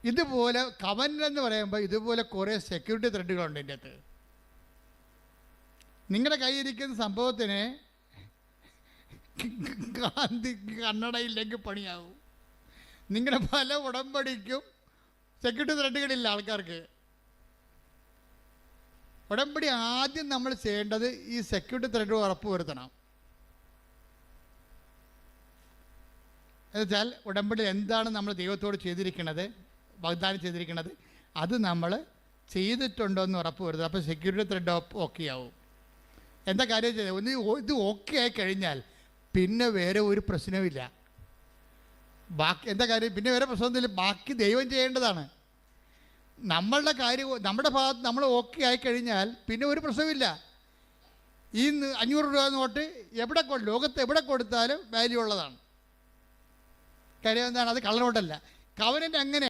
ഇതുപോലെ കവന്റ് എന്ന് പറയുമ്പോൾ ഇതുപോലെ കുറേ സെക്യൂരിറ്റി ത്രെഡുകളുണ്ട് ഇതിൻ്റെ അകത്ത്. നിങ്ങളുടെ കയ്യിരിക്കുന്ന സംഭവത്തിന് ഗാന്ധി കണ്ണടയില്ലെങ്കിൽ പണിയാവും. നിങ്ങളുടെ പല ഉടമ്പടിക്കും സെക്യൂരിറ്റി ത്രെഡുകളില്ല ആൾക്കാർക്ക്. ഉടമ്പടി ആദ്യം നമ്മൾ ചെയ്യേണ്ടത് ഈ സെക്യൂരിറ്റി ത്രെഡ് ഉറപ്പുവരുത്തണം. എന്നുവെച്ചാൽ ഉടമ്പടി എന്താണ് നമ്മൾ ദൈവത്തോട് ചെയ്തിരിക്കുന്നത്, വാഗ്ദാനം ചെയ്തിരിക്കുന്നത്, അത് നമ്മൾ ചെയ്തിട്ടുണ്ടോ എന്ന് ഉറപ്പ് വരുത്തുക. അപ്പോൾ സെക്യൂരിറ്റി ത്രെഡ് ഓക്കെ ആവും. എന്താ കാര്യം ചെയ്തത്? ഒന്ന് ഇത് ഓക്കെ ആയി കഴിഞ്ഞാൽ പിന്നെ വേറെ ഒരു പ്രശ്നവുമില്ല. ബാക്കി എന്താ കാര്യം? പിന്നെ വേറെ പ്രശ്നമൊന്നുമില്ല. ബാക്കി ദൈവം ചെയ്യേണ്ടതാണ്. നമ്മളുടെ കാര്യം നമ്മുടെ ഭാഗത്ത് നമ്മൾ ഓക്കെ ആയിക്കഴിഞ്ഞാൽ പിന്നെ ഒരു പ്രശ്നമില്ല. ഈ 500 രൂപ നോട്ട് ലോകത്ത് എവിടെ കൊടുത്താലും വാല്യൂ ഉള്ളതാണ്. കാര്യം എന്താണ്? അത് കള്ളനോട്ടല്ല. കവനൻ്റ് അങ്ങനെ